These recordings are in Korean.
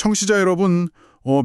청취자 여러분,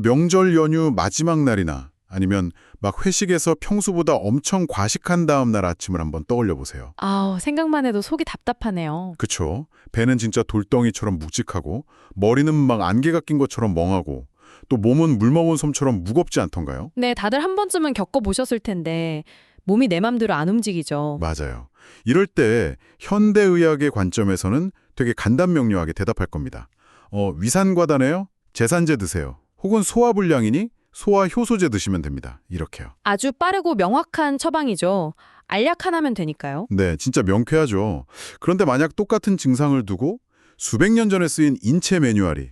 명절 연휴 마지막 날이나 아니면 막 회식에서 평소보다 엄청 과식한 다음 날 아침을 한번 떠올려 보세요. 아우, 생각만 해도 속이 답답하네요. 그쵸? 배는 진짜 돌덩이처럼 묵직하고 머리는 막 안개가 낀 것처럼 멍하고 또 몸은 물 먹은 솜처럼 무겁지 않던가요? 네, 다들 한 번쯤은 겪어보셨을 텐데 몸이 내 맘대로 안 움직이죠. 맞아요. 이럴 때 현대의학의 관점에서는 되게 간단명료하게 대답할 겁니다. 위산과다네요? 제산제 드세요. 혹은 소화불량이니 소화효소제 드시면 됩니다. 이렇게요. 아주 빠르고 명확한 처방이죠. 알약 하나면 되니까요. 네, 진짜 명쾌하죠. 그런데 만약 똑같은 증상을 두고 수백 년 전에 쓰인 인체 매뉴얼이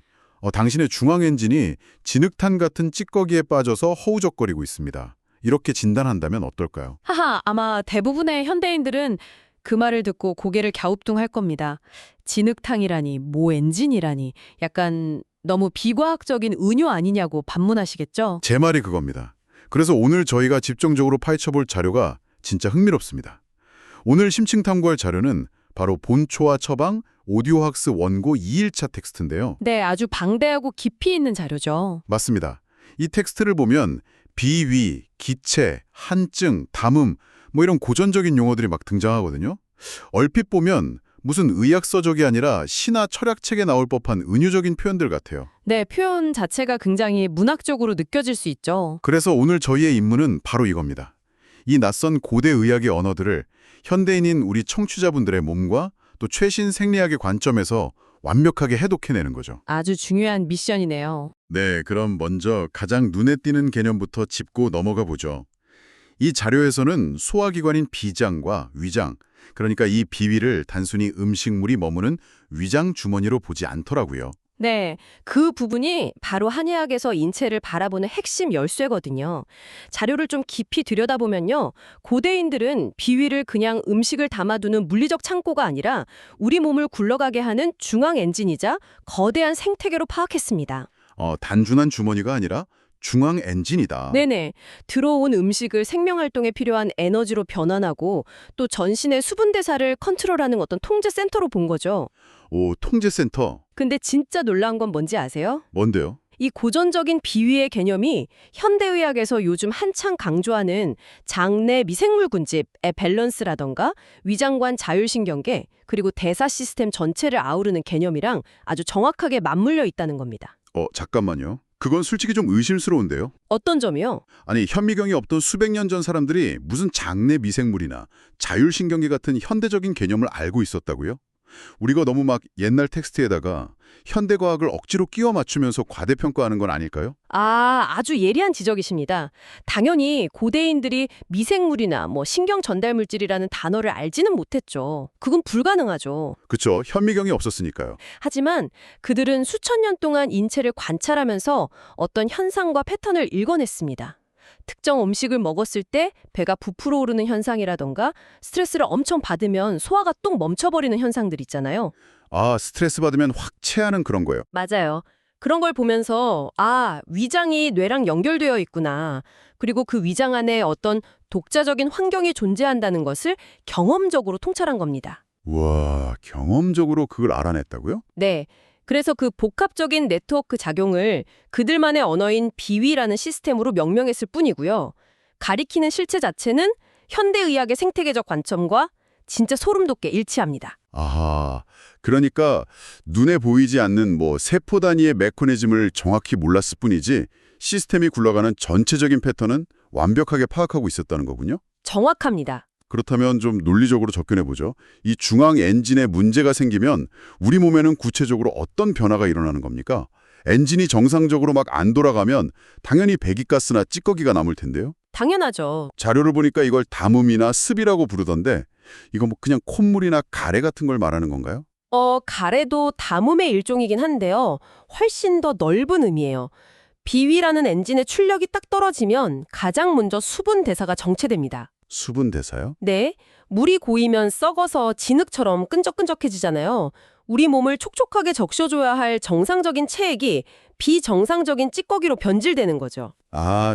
당신의 중앙 엔진이 진흙탄 같은 찌꺼기에 빠져서 허우적거리고 있습니다. 이렇게 진단한다면 어떨까요? 하하, 아마 대부분의 현대인들은 그 말을 듣고 고개를 갸우뚱할 겁니다. 진흙탕이라니, 뭐 엔진이라니, 약간 너무 비과학적인 은유 아니냐고 반문하시겠죠? 제 말이 그겁니다. 그래서 오늘 저희가 집중적으로 파헤쳐볼 자료가 진짜 흥미롭습니다. 오늘 심층 탐구할 자료는 바로 본초와 처방 오디오학스 원고 2일차 텍스트인데요. 네, 아주 방대하고 깊이 있는 자료죠. 맞습니다. 이 텍스트를 보면 비위, 기체, 한증, 담음 뭐 이런 고전적인 용어들이 막 등장하거든요. 얼핏 보면 무슨 의학서적이 아니라 시나 철학책에 나올 법한 은유적인 표현들 같아요. 네, 표현 자체가 굉장히 문학적으로 느껴질 수 있죠. 그래서 오늘 저희의 임무는 바로 이겁니다. 이 낯선 고대 의학의 언어들을 현대인인 우리 청취자분들의 몸과 또 최신 생리학의 관점에서 완벽하게 해독해내는 거죠. 아주 중요한 미션이네요. 네, 그럼 먼저 가장 눈에 띄는 개념부터 짚고 넘어가 보죠. 이 자료에서는 소화기관인 비장과 위장, 그러니까 이 비위를 단순히 음식물이 머무는 위장 주머니로 보지 않더라고요. 네, 그 부분이 바로 한의학에서 인체를 바라보는 핵심 열쇠거든요. 자료를 좀 깊이 들여다보면요. 고대인들은 비위를 그냥 음식을 담아두는 물리적 창고가 아니라 우리 몸을 굴러가게 하는 중앙 엔진이자 거대한 생태계로 파악했습니다. 단순한 주머니가 아니라 중앙 엔진이다. 네네. 들어온 음식을 생명활동에 필요한 에너지로 변환하고 또 전신의 수분 대사를 컨트롤하는 어떤 통제 센터로 본 거죠. 오, 통제센터. 근데 진짜 놀라운 건 뭔지 아세요? 뭔데요? 이 고전적인 비위의 개념이 현대의학에서 요즘 한창 강조하는 장내 미생물 군집의 밸런스라던가 위장관 자율신경계 그리고 대사 시스템 전체를 아우르는 개념이랑 아주 정확하게 맞물려 있다는 겁니다. 잠깐만요. 그건 솔직히 좀 의심스러운데요. 어떤 점이요? 아니, 현미경이 없던 수백 년 전 사람들이 무슨 장내 미생물이나 자율신경계 같은 현대적인 개념을 알고 있었다고요? 우리가 너무 막 옛날 텍스트에다가 현대과학을 억지로 끼워 맞추면서 과대평가하는 건 아닐까요? 아주 예리한 지적이십니다. 당연히 고대인들이 미생물이나 신경 전달 물질이라는 단어를 알지는 못했죠. 그건 불가능하죠. 그쵸. 현미경이 없었으니까요. 하지만 그들은 수천 년 동안 인체를 관찰하면서 어떤 현상과 패턴을 읽어냈습니다. 특정 음식을 먹었을 때 배가 부풀어 오르는 현상이라던가 스트레스를 엄청 받으면 소화가 뚝 멈춰버리는 현상들 있잖아요. 스트레스 받으면 확 체하는 그런 거예요. 맞아요. 그런 걸 보면서 위장이 뇌랑 연결되어 있구나. 그리고 그 위장 안에 어떤 독자적인 환경이 존재한다는 것을 경험적으로 통찰한 겁니다. 우와, 경험적으로 그걸 알아냈다고요? 네. 그래서 그 복합적인 네트워크 작용을 그들만의 언어인 비위라는 시스템으로 명명했을 뿐이고요. 가리키는 실체 자체는 현대의학의 생태계적 관점과 진짜 소름 돋게 일치합니다. 아하, 그러니까 눈에 보이지 않는 세포 단위의 메커니즘을 정확히 몰랐을 뿐이지 시스템이 굴러가는 전체적인 패턴은 완벽하게 파악하고 있었다는 거군요? 정확합니다. 그렇다면 좀 논리적으로 접근해보죠. 이 중앙 엔진에 문제가 생기면 우리 몸에는 구체적으로 어떤 변화가 일어나는 겁니까? 엔진이 정상적으로 막 안 돌아가면 당연히 배기가스나 찌꺼기가 남을 텐데요. 당연하죠. 자료를 보니까 이걸 담음이나 습이라고 부르던데 이거 그냥 콧물이나 가래 같은 걸 말하는 건가요? 가래도 담음의 일종이긴 한데요. 훨씬 더 넓은 의미예요. 비위라는 엔진의 출력이 딱 떨어지면 가장 먼저 수분 대사가 정체됩니다. 수분 대사요? 네, 물이 고이면 썩어서 진흙처럼 끈적끈적해지잖아요. 우리 몸을 촉촉하게 적셔줘야 할 정상적인 체액이 비정상적인 찌꺼기로 변질되는 거죠.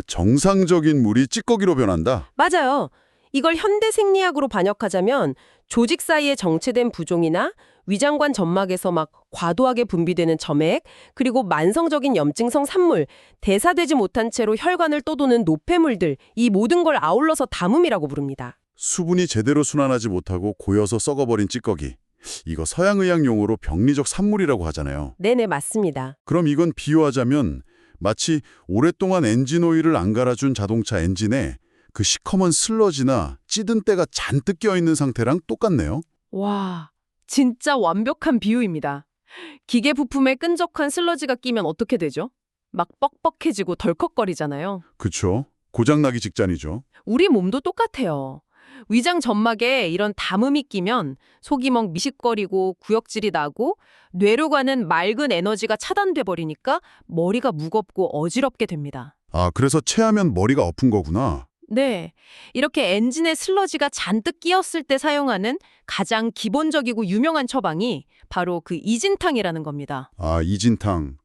정상적인 물이 찌꺼기로 변한다? 맞아요. 이걸 현대 생리학으로 반역하자면 조직 사이에 정체된 부종이나 위장관 점막에서 막 과도하게 분비되는 점액, 그리고 만성적인 염증성 산물, 대사되지 못한 채로 혈관을 떠도는 노폐물들, 이 모든 걸 아울러서 담음이라고 부릅니다. 수분이 제대로 순환하지 못하고 고여서 썩어버린 찌꺼기. 이거 서양의학 용어로 병리적 산물이라고 하잖아요. 네네, 맞습니다. 그럼 이건 비유하자면 마치 오랫동안 엔진 오일을 안 갈아준 자동차 엔진에 그 시커먼 슬러지나 찌든 때가 잔뜩 껴있는 상태랑 똑같네요. 와, 진짜 완벽한 비유입니다. 기계 부품에 끈적한 슬러지가 끼면 어떻게 되죠? 막 뻑뻑해지고 덜컥거리잖아요. 그쵸? 고장나기 직전이죠. 우리 몸도 똑같아요. 위장 점막에 이런 담음이 끼면 속이 막 미식거리고 구역질이 나고 뇌로 가는 맑은 에너지가 차단돼 버리니까 머리가 무겁고 어지럽게 됩니다. 아, 그래서 체하면 머리가 아픈 거구나. 네, 이렇게 엔진에 슬러지가 잔뜩 끼었을 때 사용하는 가장 기본적이고 유명한 처방이 바로 그 이진탕이라는 겁니다. 아, 이진탕.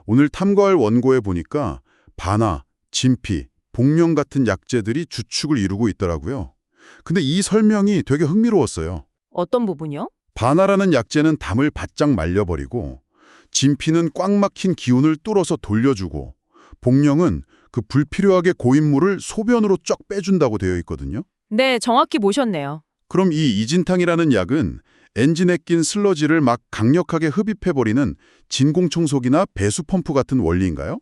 오늘 탐구할 원고에 보니까 바나, 진피, 복령 같은 약재들이 주축을 이루고 있더라고요. 근데 이 설명이 되게 흥미로웠어요. 어떤 부분이요? 바나라는 약재는 담을 바짝 말려버리고, 진피는 꽉 막힌 기운을 뚫어서 돌려주고, 복령은 그 불필요하게 고인 물을 소변으로 쫙 빼준다고 되어 있거든요. 네, 정확히 보셨네요. 그럼 이 이진탕이라는 약은 엔진에 낀 슬러지를 막 강력하게 흡입해버리는 진공청소기나 배수펌프 같은 원리인가요?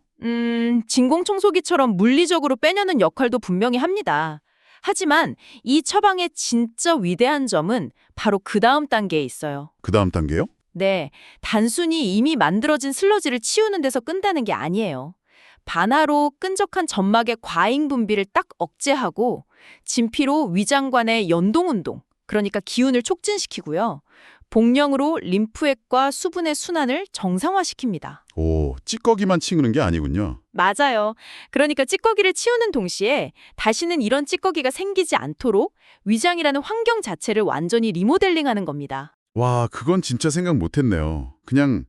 진공청소기처럼 물리적으로 빼내는 역할도 분명히 합니다. 하지만 이 처방의 진짜 위대한 점은 바로 그 다음 단계에 있어요. 그 다음 단계요? 네, 단순히 이미 만들어진 슬러지를 치우는 데서 끈다는 게 아니에요. 반화로 끈적한 점막의 과잉 분비를 딱 억제하고 진피로 위장관의 연동운동, 그러니까 기운을 촉진시키고요. 복령으로 림프액과 수분의 순환을 정상화시킵니다. 오, 찌꺼기만 치우는 게 아니군요. 맞아요. 그러니까 찌꺼기를 치우는 동시에 다시는 이런 찌꺼기가 생기지 않도록 위장이라는 환경 자체를 완전히 리모델링하는 겁니다. 와, 그건 진짜 생각 못했네요. 그냥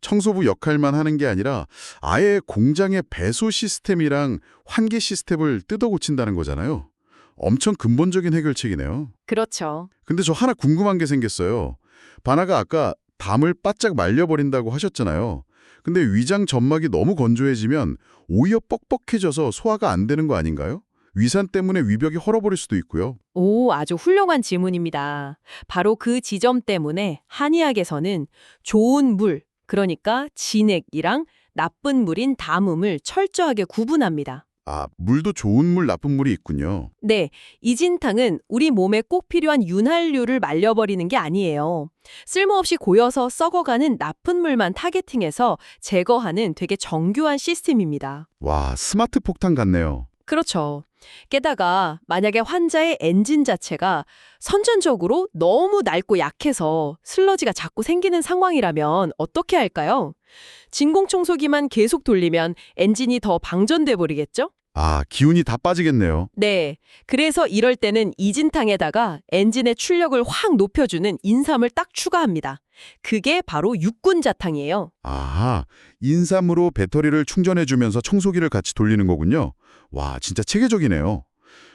청소부 역할만 하는 게 아니라 아예 공장의 배수 시스템이랑 환기 시스템을 뜯어 고친다는 거잖아요. 엄청 근본적인 해결책이네요. 그렇죠. 근데 저 하나 궁금한 게 생겼어요. 바나가 아까 담을 바짝 말려버린다고 하셨잖아요. 근데 위장 점막이 너무 건조해지면 오히려 뻑뻑해져서 소화가 안 되는 거 아닌가요? 위산 때문에 위벽이 헐어버릴 수도 있고요. 오, 아주 훌륭한 질문입니다. 바로 그 지점 때문에 한의학에서는 좋은 물, 그러니까 진액이랑 나쁜 물인 담음을 철저하게 구분합니다. 아, 물도 좋은 물, 나쁜 물이 있군요. 네, 이진탕은 우리 몸에 꼭 필요한 윤활유를 말려버리는 게 아니에요. 쓸모없이 고여서 썩어가는 나쁜 물만 타겟팅해서 제거하는 되게 정교한 시스템입니다. 와, 스마트 폭탄 같네요. 그렇죠. 게다가 만약에 환자의 엔진 자체가 선천적으로 너무 낡고 약해서 슬러지가 자꾸 생기는 상황이라면 어떻게 할까요? 진공청소기만 계속 돌리면 엔진이 더 방전돼 버리겠죠? 아, 기운이 다 빠지겠네요. 네. 그래서 이럴 때는 이진탕에다가 엔진의 출력을 확 높여주는 인삼을 딱 추가합니다. 그게 바로 육군자탕이에요. 아하, 인삼으로 배터리를 충전해주면서 청소기를 같이 돌리는 거군요. 와, 진짜 체계적이네요.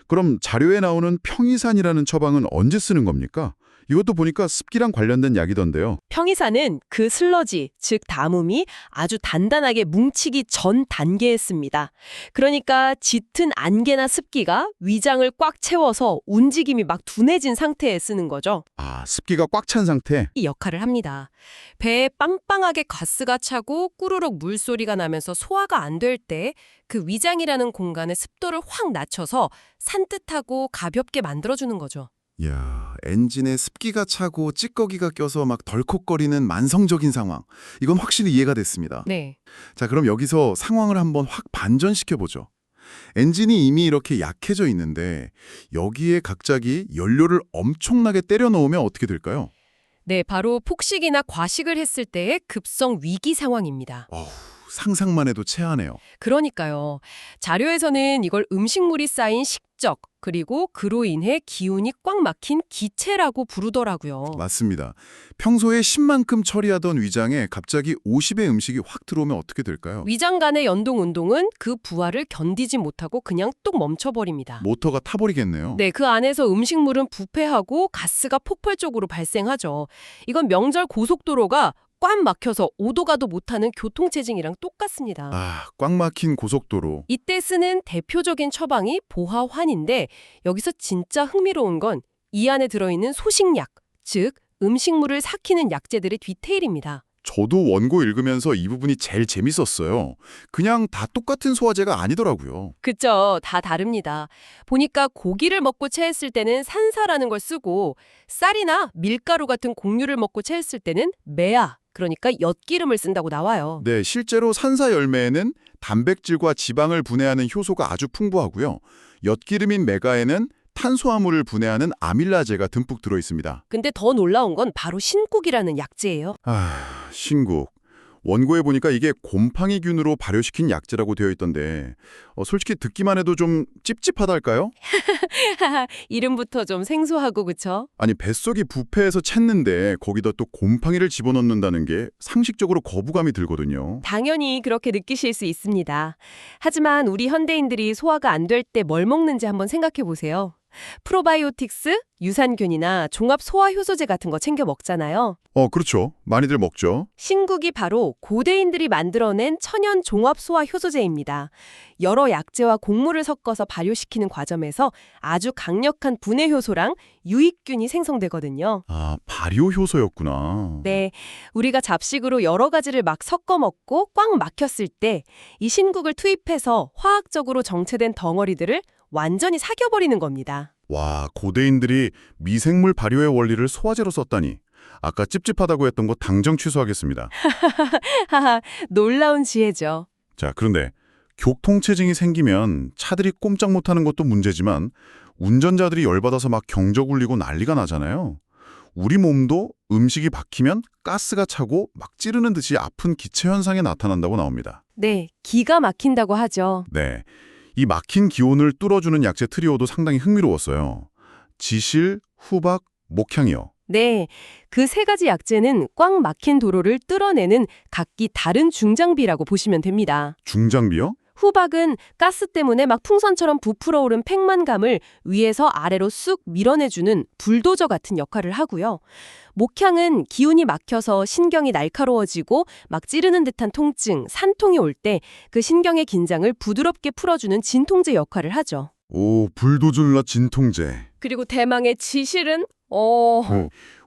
그럼 자료에 나오는 평이산이라는 처방은 언제 쓰는 겁니까? 이것도 보니까 습기랑 관련된 약이던데요. 평이산은 그 슬러지, 즉 담음이 아주 단단하게 뭉치기 전 단계에 씁니다. 그러니까 짙은 안개나 습기가 위장을 꽉 채워서 움직임이 막 둔해진 상태에 쓰는 거죠. 아, 습기가 꽉 찬 상태? 이 역할을 합니다. 배에 빵빵하게 가스가 차고 꾸르륵 물소리가 나면서 소화가 안 될 때 그 위장이라는 공간의 습도를 확 낮춰서 산뜻하고 가볍게 만들어주는 거죠. 이야, 엔진에 습기가 차고 찌꺼기가 껴서 막 덜컥거리는 만성적인 상황. 이건 확실히 이해가 됐습니다. 네. 자, 그럼 여기서 상황을 한번 확 반전시켜보죠. 엔진이 이미 이렇게 약해져 있는데 여기에 갑자기 연료를 엄청나게 때려 넣으면 어떻게 될까요? 네, 바로 폭식이나 과식을 했을 때의 급성 위기 상황입니다. 어후, 상상만 해도 체하네요. 그러니까요. 자료에서는 이걸 음식물이 쌓인 축적, 그리고 그로 인해 기운이 꽉 막힌 기체라고 부르더라고요. 맞습니다. 평소에 10만큼 처리하던 위장에 갑자기 50의 음식이 확 들어오면 어떻게 될까요? 위장 간의 연동 운동은 그 부하를 견디지 못하고 그냥 뚝 멈춰버립니다. 모터가 타버리겠네요. 네, 그 안에서 음식물은 부패하고 가스가 폭발적으로 발생하죠. 이건 명절 고속도로가 꽉 막혀서 오도 가도 못하는 교통체증이랑 똑같습니다. 꽉 막힌 고속도로. 이때 쓰는 대표적인 처방이 보하환인데 여기서 진짜 흥미로운 건 이 안에 들어있는 소식약, 즉 음식물을 삭히는 약재들의 디테일입니다. 저도 원고 읽으면서 이 부분이 제일 재밌었어요. 그냥 다 똑같은 소화제가 아니더라고요. 그쵸, 다 다릅니다. 보니까 고기를 먹고 체했을 때는 산사라는 걸 쓰고 쌀이나 밀가루 같은 곡류를 먹고 체했을 때는 메아, 그러니까 엿기름을 쓴다고 나와요. 네, 실제로 산사 열매에는 단백질과 지방을 분해하는 효소가 아주 풍부하고요. 엿기름인 메가에는 탄수화물을 분해하는 아밀라제가 듬뿍 들어 있습니다. 근데 더 놀라운 건 바로 신국이라는 약재예요. 신국. 원고에 보니까 이게 곰팡이균으로 발효시킨 약재라고 되어 있던데 솔직히 듣기만 해도 좀 찝찝하달까요? 이름부터 좀 생소하고 그쵸? 아니 뱃속이 부패해서 챘는데 거기다 또 곰팡이를 집어넣는다는 게 상식적으로 거부감이 들거든요. 당연히 그렇게 느끼실 수 있습니다. 하지만 우리 현대인들이 소화가 안 될 때 뭘 먹는지 한번 생각해 보세요. 프로바이오틱스, 유산균이나 종합 소화 효소제 같은 거 챙겨 먹잖아요. 그렇죠. 많이들 먹죠. 신국이 바로 고대인들이 만들어낸 천연 종합 소화 효소제입니다. 여러 약재와 곡물을 섞어서 발효시키는 과정에서 아주 강력한 분해 효소랑 유익균이 생성되거든요. 발효 효소였구나. 네, 우리가 잡식으로 여러 가지를 막 섞어 먹고 꽉 막혔을 때 이 신국을 투입해서 화학적으로 정체된 덩어리들을 완전히 사겨버리는 겁니다. 와, 고대인들이 미생물 발효의 원리를 소화제로 썼다니. 아까 찝찝하다고 했던 거 당장 취소하겠습니다. 하하, 놀라운 지혜죠. 자, 그런데 교통체증이 생기면 차들이 꼼짝 못하는 것도 문제지만 운전자들이 열받아서 막 경적 울리고 난리가 나잖아요. 우리 몸도 음식이 박히면 가스가 차고 막 찌르는 듯이 아픈 기체 현상이 나타난다고 나옵니다. 네, 기가 막힌다고 하죠. 네, 이 막힌 기온을 뚫어주는 약재 트리오도 상당히 흥미로웠어요. 지실, 후박, 목향이요. 네, 그 세 가지 약재는 꽉 막힌 도로를 뚫어내는 각기 다른 중장비라고 보시면 됩니다. 중장비요? 후박은 가스 때문에 막 풍선처럼 부풀어 오른 팽만감을 위에서 아래로 쑥 밀어내주는 불도저 같은 역할을 하고요. 목향은 기운이 막혀서 신경이 날카로워지고 막 찌르는 듯한 통증, 산통이 올 때 그 신경의 긴장을 부드럽게 풀어주는 진통제 역할을 하죠. 오, 불도저나 진통제. 그리고 대망의 지실은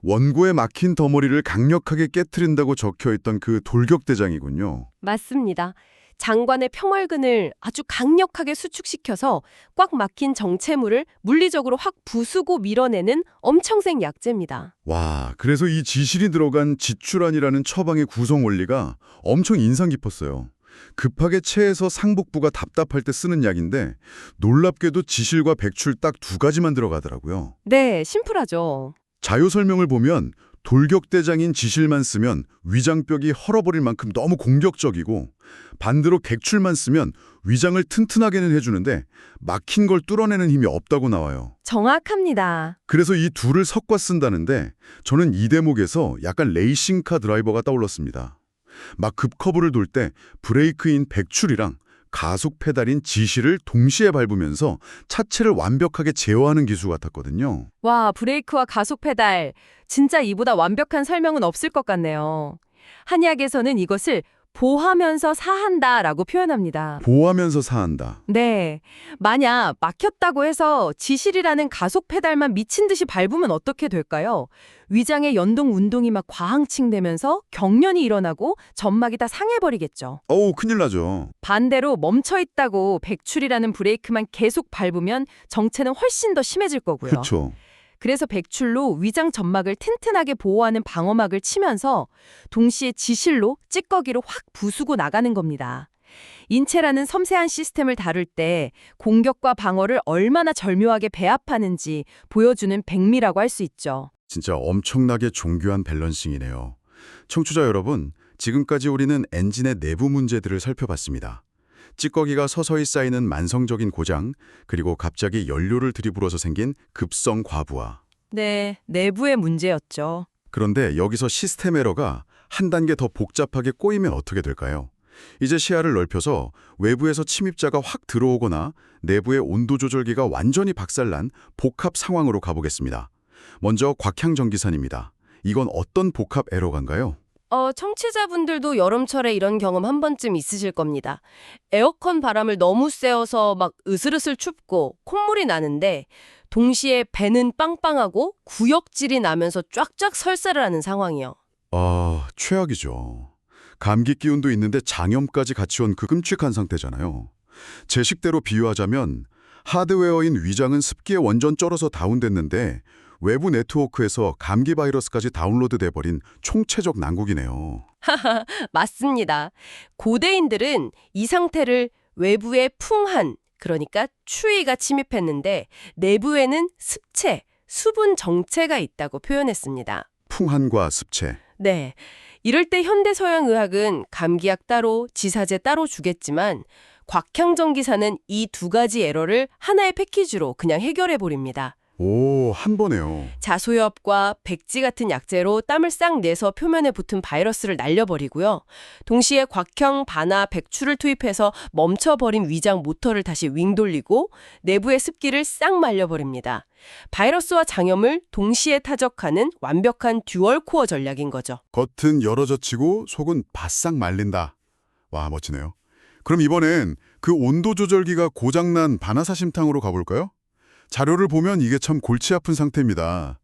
원고에 막힌 덩어리를 강력하게 깨트린다고 적혀있던 그 돌격대장이군요. 맞습니다. 장관의 평활근을 아주 강력하게 수축시켜서 꽉 막힌 정체물을 물리적으로 확 부수고 밀어내는 엄청 센 약재입니다. 와, 그래서 이 지실이 들어간 지출안이라는 처방의 구성 원리가 엄청 인상 깊었어요. 급하게 체해서 상복부가 답답할 때 쓰는 약인데 놀랍게도 지실과 백출 딱 두 가지만 들어가더라고요. 네, 심플하죠. 자료 설명을 보면 돌격대장인 지실만 쓰면 위장벽이 헐어버릴 만큼 너무 공격적이고 반대로 객출만 쓰면 위장을 튼튼하게는 해주는데 막힌 걸 뚫어내는 힘이 없다고 나와요. 정확합니다. 그래서 이 둘을 섞어 쓴다는데 저는 이 대목에서 약간 레이싱카 드라이버가 떠올랐습니다. 막 급커브를 돌 때 브레이크인 백출이랑 가속 페달인 지시를 동시에 밟으면서 차체를 완벽하게 제어하는 기술 같았거든요. 와, 브레이크와 가속 페달. 진짜 이보다 완벽한 설명은 없을 것 같네요. 한의학에서는 이것을 보하면서 사한다라고 표현합니다. 보호하면서 사한다. 네. 만약 막혔다고 해서 지실이라는 가속 페달만 미친 듯이 밟으면 어떻게 될까요? 위장의 연동 운동이 막 과항칭되면서 경련이 일어나고 점막이 다 상해버리겠죠. 어우, 큰일 나죠. 반대로 멈춰있다고 백출이라는 브레이크만 계속 밟으면 정체는 훨씬 더 심해질 거고요. 그렇죠. 그래서 백출로 위장 점막을 튼튼하게 보호하는 방어막을 치면서 동시에 지실로 찌꺼기를 확 부수고 나가는 겁니다. 인체라는 섬세한 시스템을 다룰 때 공격과 방어를 얼마나 절묘하게 배합하는지 보여주는 백미라고 할 수 있죠. 진짜 엄청나게 정교한 밸런싱이네요. 청취자 여러분, 지금까지 우리는 엔진의 내부 문제들을 살펴봤습니다. 찌꺼기가 서서히 쌓이는 만성적인 고장, 그리고 갑자기 연료를 들이불어서 생긴 급성 과부하. 네, 내부의 문제였죠. 그런데 여기서 시스템 에러가 한 단계 더 복잡하게 꼬이면 어떻게 될까요? 이제 시야를 넓혀서 외부에서 침입자가 확 들어오거나 내부의 온도 조절기가 완전히 박살난 복합 상황으로 가보겠습니다. 먼저 곽향정 기사님입니다. 이건 어떤 복합 에러가인가요? 청취자분들도 여름철에 이런 경험 한 번쯤 있으실 겁니다. 에어컨 바람을 너무 쐬어서 막 으슬으슬 춥고 콧물이 나는데 동시에 배는 빵빵하고 구역질이 나면서 쫙쫙 설사를 하는 상황이요. 최악이죠. 감기 기운도 있는데 장염까지 같이 온 그 끔찍한 상태잖아요. 제 식대로 비유하자면 하드웨어인 위장은 습기에 완전 쩔어서 다운됐는데 외부 네트워크에서 감기 바이러스까지 다운로드 돼버린 총체적 난국이네요. 맞습니다. 고대인들은 이 상태를 외부의 풍한, 그러니까 추위가 침입했는데 내부에는 습체, 수분 정체가 있다고 표현했습니다. 풍한과 습체. 네. 이럴 때 현대 서양 의학은 감기약 따로, 지사제 따로 주겠지만 곽향정 기사는 이 두 가지 에러를 하나의 패키지로 그냥 해결해 버립니다. 한 번에요. 자소엽과 백지 같은 약재로 땀을 싹 내서 표면에 붙은 바이러스를 날려버리고요. 동시에 곽형, 반화, 백추를 투입해서 멈춰버린 위장 모터를 다시 윙 돌리고 내부의 습기를 싹 말려버립니다. 바이러스와 장염을 동시에 타적하는 완벽한 듀얼 코어 전략인 거죠. 겉은 열어젖히고 속은 바싹 말린다. 와, 멋지네요. 그럼 이번엔 그 온도 조절기가 고장난 반화사심탕으로 가볼까요? 자료를 보면 이게 참 골치 아픈 상태입니다.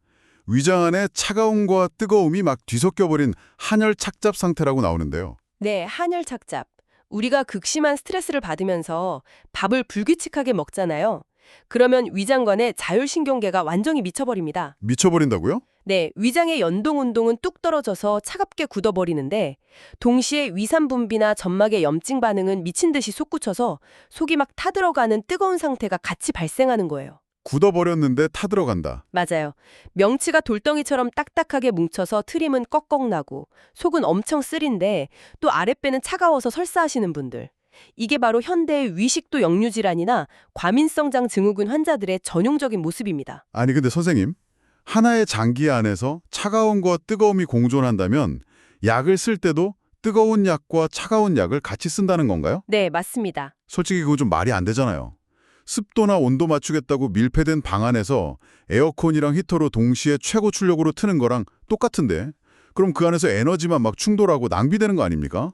위장 안에 차가움과 뜨거움이 막 뒤섞여버린 한열 착잡 상태라고 나오는데요. 네, 한열 착잡. 우리가 극심한 스트레스를 받으면서 밥을 불규칙하게 먹잖아요. 그러면 위장관의 자율신경계가 완전히 미쳐버립니다. 미쳐버린다고요? 네, 위장의 연동 운동은 뚝 떨어져서 차갑게 굳어버리는데 동시에 위산 분비나 점막의 염증 반응은 미친 듯이 솟구쳐서 속이 막 타들어가는 뜨거운 상태가 같이 발생하는 거예요. 굳어버렸는데 타들어간다. 맞아요. 명치가 돌덩이처럼 딱딱하게 뭉쳐서 트림은 꺽꺽 나고 속은 엄청 쓰린데 또 아랫배는 차가워서 설사하시는 분들. 이게 바로 현대의 위식도 역류 질환이나 과민성장 증후군 환자들의 전형적인 모습입니다. 아니 근데 선생님, 하나의 장기 안에서 차가움과 뜨거움이 공존한다면 약을 쓸 때도 뜨거운 약과 차가운 약을 같이 쓴다는 건가요? 네, 맞습니다. 솔직히 그거 좀 말이 안 되잖아요. 습도나 온도 맞추겠다고 밀폐된 방 안에서 에어컨이랑 히터로 동시에 최고 출력으로 트는 거랑 똑같은데 그럼 그 안에서 에너지만 막 충돌하고 낭비되는 거 아닙니까?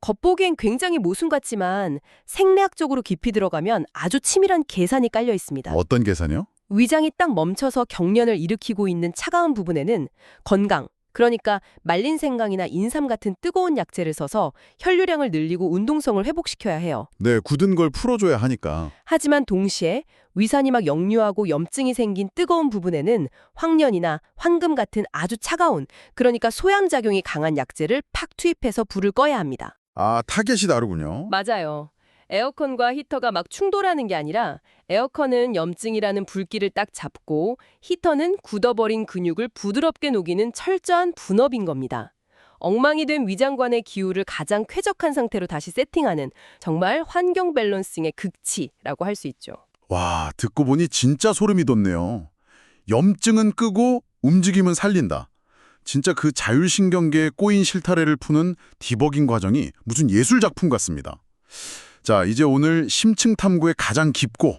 겉보기엔 굉장히 모순 같지만 생리학적으로 깊이 들어가면 아주 치밀한 계산이 깔려 있습니다. 어떤 계산이요? 위장이 딱 멈춰서 경련을 일으키고 있는 차가운 부분에는 건강, 그러니까 말린 생강이나 인삼 같은 뜨거운 약재를 써서 혈류량을 늘리고 운동성을 회복시켜야 해요. 네, 굳은 걸 풀어줘야 하니까. 하지만 동시에 위산이 막 역류하고 염증이 생긴 뜨거운 부분에는 황련이나 황금 같은 아주 차가운, 그러니까 소양작용이 강한 약재를 팍 투입해서 불을 꺼야 합니다. 타겟이 다르군요. 맞아요. 에어컨과 히터가 막 충돌하는 게 아니라 에어컨은 염증이라는 불길을 딱 잡고 히터는 굳어버린 근육을 부드럽게 녹이는 철저한 분업인 겁니다. 엉망이 된 위장관의 기후를 가장 쾌적한 상태로 다시 세팅하는 정말 환경 밸런싱의 극치라고 할 수 있죠. 와, 듣고 보니 진짜 소름이 돋네요. 염증은 끄고 움직임은 살린다. 진짜 그 자율신경계에 꼬인 실타래를 푸는 디버깅 과정이 무슨 예술작품 같습니다. 자, 이제 오늘 심층 탐구의 가장 깊고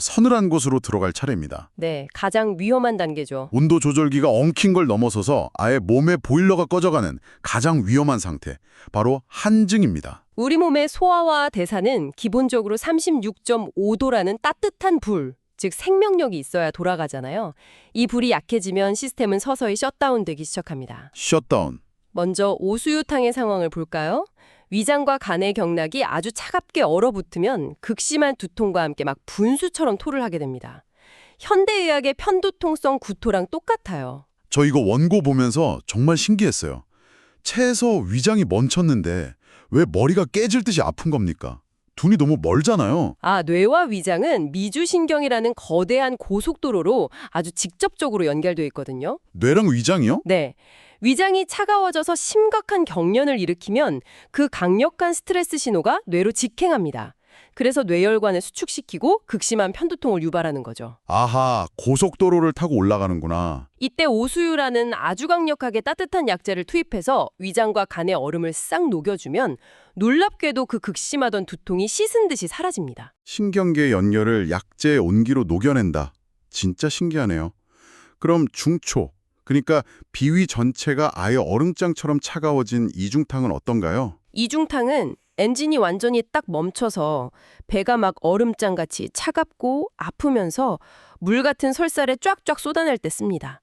서늘한 곳으로 들어갈 차례입니다. 네, 가장 위험한 단계죠. 온도 조절기가 엉킨 걸 넘어서서 아예 몸의 보일러가 꺼져가는 가장 위험한 상태, 바로 한증입니다. 우리 몸의 소화와 대사는 기본적으로 36.5도라는 따뜻한 불, 즉 생명력이 있어야 돌아가잖아요. 이 불이 약해지면 시스템은 서서히 셧다운되기 시작합니다. 셧다운. 먼저 오수유탕의 상황을 볼까요? 위장과 간의 경락이 아주 차갑게 얼어붙으면 극심한 두통과 함께 막 분수처럼 토를 하게 됩니다. 현대의학의 편두통성 구토랑 똑같아요. 저 이거 원고 보면서 정말 신기했어요. 체에서 위장이 멈췄는데 왜 머리가 깨질 듯이 아픈 겁니까? 눈이 너무 멀잖아요. 뇌와 위장은 미주신경이라는 거대한 고속도로로 아주 직접적으로 연결되어 있거든요. 뇌랑 위장이요? 네. 위장이 차가워져서 심각한 경련을 일으키면 그 강력한 스트레스 신호가 뇌로 직행합니다. 그래서 뇌혈관을 수축시키고 극심한 편두통을 유발하는 거죠. 아하, 고속도로를 타고 올라가는구나. 이때 오수유라는 아주 강력하게 따뜻한 약재를 투입해서 위장과 간의 얼음을 싹 녹여주면 놀랍게도 그 극심하던 두통이 씻은 듯이 사라집니다. 신경계 연결을 약재의 온기로 녹여낸다. 진짜 신기하네요. 그럼 중초, 그러니까 비위 전체가 아예 얼음장처럼 차가워진 이중탕은 어떤가요? 이중탕은 엔진이 완전히 딱 멈춰서 배가 막 얼음장같이 차갑고 아프면서 물 같은 설사를 쫙쫙 쏟아낼 때 씁니다.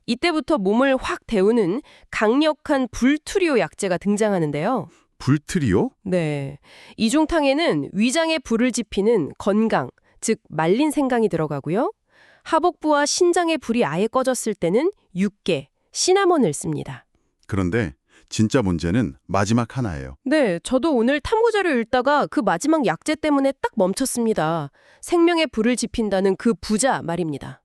이때부터 몸을 확 데우는 강력한 불투리오 약재가 등장하는데요. 불트리오? 네. 이중탕에는 위장에 불을 지피는 건강, 즉 말린 생강이 들어가고요. 하복부와 신장의 불이 아예 꺼졌을 때는 육개, 시나몬을 씁니다. 그런데 진짜 문제는 마지막 하나예요. 네, 저도 오늘 탐구자료 읽다가 그 마지막 약재 때문에 딱 멈췄습니다. 생명의 불을 지핀다는 그 부자 말입니다.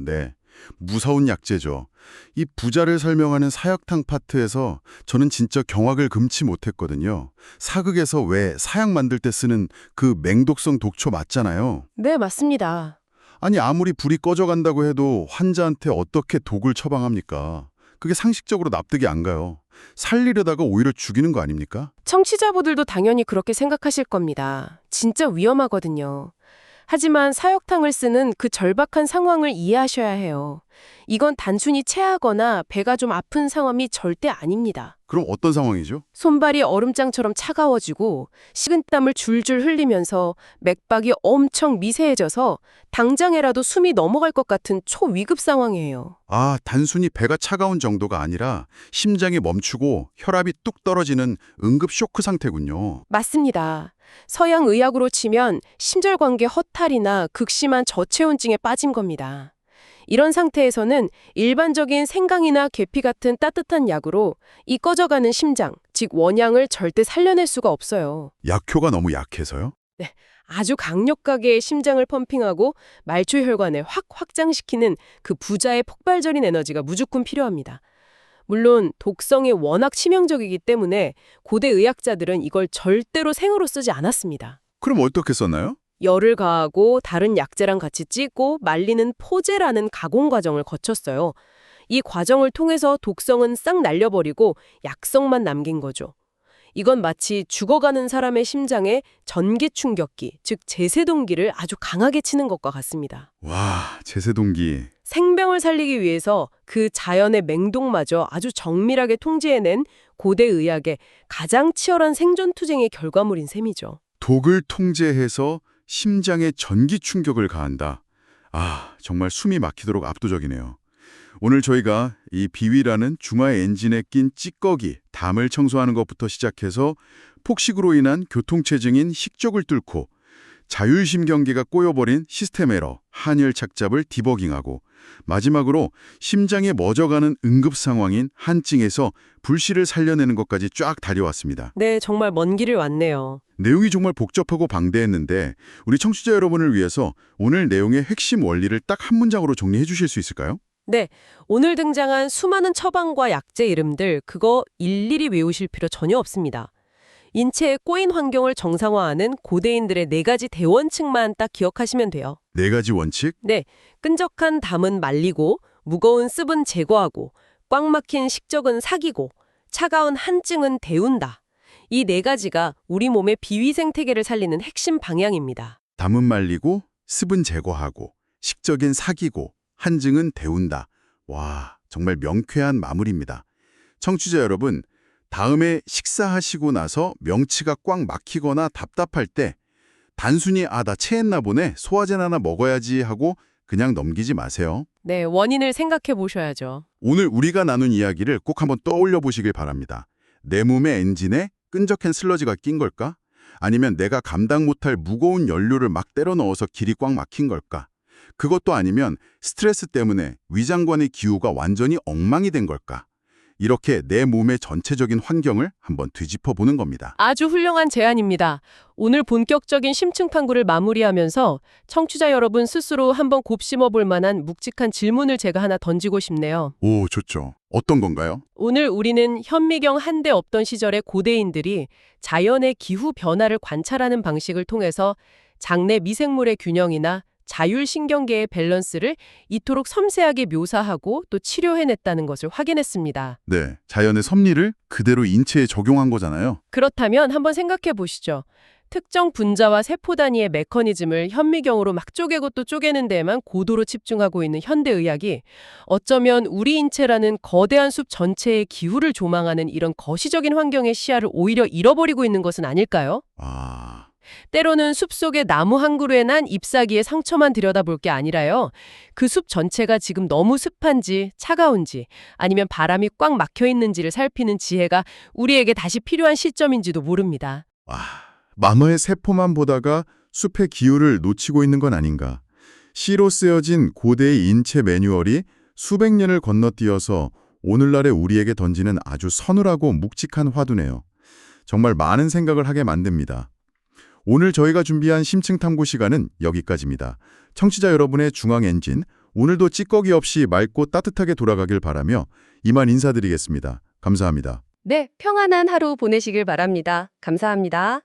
네. 무서운 약재죠. 이 부자를 설명하는 사역탕 파트에서 저는 진짜 경악을 금치 못했거든요. 사극에서 왜 사약 만들 때 쓰는 그 맹독성 독초 맞잖아요. 네, 맞습니다. 아니 아무리 불이 꺼져간다고 해도 환자한테 어떻게 독을 처방합니까? 그게 상식적으로 납득이 안 가요. 살리려다가 오히려 죽이는 거 아닙니까? 청취자분들도 당연히 그렇게 생각하실 겁니다. 진짜 위험하거든요. 하지만 사역탕을 쓰는 그 절박한 상황을 이해하셔야 해요. 이건 단순히 체하거나 배가 좀 아픈 상황이 절대 아닙니다. 그럼 어떤 상황이죠? 손발이 얼음장처럼 차가워지고 식은땀을 줄줄 흘리면서 맥박이 엄청 미세해져서 당장에라도 숨이 넘어갈 것 같은 초위급 상황이에요. 아, 단순히 배가 차가운 정도가 아니라 심장이 멈추고 혈압이 뚝 떨어지는 응급 쇼크 상태군요. 맞습니다. 서양 의학으로 치면 심절관계 허탈이나 극심한 저체온증에 빠진 겁니다. 이런 상태에서는 일반적인 생강이나 계피 같은 따뜻한 약으로 이 꺼져가는 심장, 즉 원양을 절대 살려낼 수가 없어요. 약효가 너무 약해서요? 아주 강력하게 심장을 펌핑하고 말초혈관을 확 확장시키는 그 부자의 폭발적인 에너지가 무조건 필요합니다. 물론 독성이 워낙 치명적이기 때문에 고대 의학자들은 이걸 절대로 생으로 쓰지 않았습니다. 그럼 어떻게 썼나요? 열을 가하고 다른 약재랑 같이 찌고 말리는 포제라는 가공 과정을 거쳤어요. 이 과정을 통해서 독성은 싹 날려버리고 약성만 남긴 거죠. 이건 마치 죽어가는 사람의 심장에 전기 충격기, 즉 제세동기를 아주 강하게 치는 것과 같습니다. 와, 제세동기. 생명을 살리기 위해서 그 자연의 맹독마저 아주 정밀하게 통제해낸 고대 의학의 가장 치열한 생존투쟁의 결과물인 셈이죠. 독을 통제해서 심장에 전기 충격을 가한다. 아, 정말 숨이 막히도록 압도적이네요. 오늘 저희가 이 비위라는 중화의 엔진에 낀 찌꺼기, 담을 청소하는 것부터 시작해서 폭식으로 인한 교통체증인 식적을 뚫고 자율심경계가 꼬여버린 시스템 에러, 한열 착잡을 디버깅하고 마지막으로 심장에 멎어가는 응급 상황인 한증에서 불씨를 살려내는 것까지 쫙 달려왔습니다. 네, 정말 먼 길을 왔네요. 내용이 정말 복잡하고 방대했는데 우리 청취자 여러분을 위해서 오늘 내용의 핵심 원리를 딱 한 문장으로 정리해 주실 수 있을까요? 네, 오늘 등장한 수많은 처방과 약재 이름들 그거 일일이 외우실 필요 전혀 없습니다. 인체의 꼬인 환경을 정상화하는 고대인들의 4가지 대원칙만 딱 기억하시면 돼요. 4가지 원칙? 네, 끈적한 담은 말리고 무거운 습은 제거하고 꽉 막힌 식적은 삭이고 차가운 한증은 데운다. 이 4가지가 우리 몸의 비위 생태계를 살리는 핵심 방향입니다. 담은 말리고 습은 제거하고 식적인 삭이고 한증은 데운다. 와, 정말 명쾌한 마무리입니다. 청취자 여러분, 다음에 식사하시고 나서 명치가 꽉 막히거나 답답할 때 단순히 나 체했나 보네, 소화제나 하나 먹어야지 하고 그냥 넘기지 마세요. 네, 원인을 생각해 보셔야죠. 오늘 우리가 나눈 이야기를 꼭 한번 떠올려 보시길 바랍니다. 내 몸의 엔진에 끈적한 슬러지가 낀 걸까? 아니면 내가 감당 못할 무거운 연료를 막 때려 넣어서 길이 꽉 막힌 걸까? 그것도 아니면 스트레스 때문에 위장관의 기후가 완전히 엉망이 된 걸까? 이렇게 내 몸의 전체적인 환경을 한번 뒤집어 보는 겁니다. 아주 훌륭한 제안입니다. 오늘 본격적인 심층 탐구를 마무리하면서 청취자 여러분 스스로 한번 곱씹어 볼 만한 묵직한 질문을 제가 하나 던지고 싶네요. 오, 좋죠. 어떤 건가요? 오늘 우리는 현미경 한대 없던 시절의 고대인들이 자연의 기후 변화를 관찰하는 방식을 통해서 장내 미생물의 균형이나 자율신경계의 밸런스를 이토록 섬세하게 묘사하고 또 치료해냈다는 것을 확인했습니다. 네, 자연의 섭리를 그대로 인체에 적용한 거잖아요. 그렇다면 한번 생각해 보시죠. 특정 분자와 세포 단위의 메커니즘을 현미경으로 막 쪼개고 또 쪼개는 데에만 고도로 집중하고 있는 현대의학이 어쩌면 우리 인체라는 거대한 숲 전체의 기후를 조망하는 이런 거시적인 환경의 시야를 오히려 잃어버리고 있는 것은 아닐까요? 아, 때로는 숲속의 나무 한 그루에 난 잎사귀의 상처만 들여다볼 게 아니라요. 그 숲 전체가 지금 너무 습한지 차가운지 아니면 바람이 꽉 막혀 있는지를 살피는 지혜가 우리에게 다시 필요한 시점인지도 모릅니다. 와, 만화의 세포만 보다가 숲의 기후를 놓치고 있는 건 아닌가. 시로 쓰여진 고대의 인체 매뉴얼이 수백 년을 건너뛰어서 오늘날의 우리에게 던지는 아주 서늘하고 묵직한 화두네요. 정말 많은 생각을 하게 만듭니다. 오늘 저희가 준비한 심층 탐구 시간은 여기까지입니다. 청취자 여러분의 중앙 엔진, 오늘도 찌꺼기 없이 맑고 따뜻하게 돌아가길 바라며 이만 인사드리겠습니다. 감사합니다. 네, 평안한 하루 보내시길 바랍니다. 감사합니다.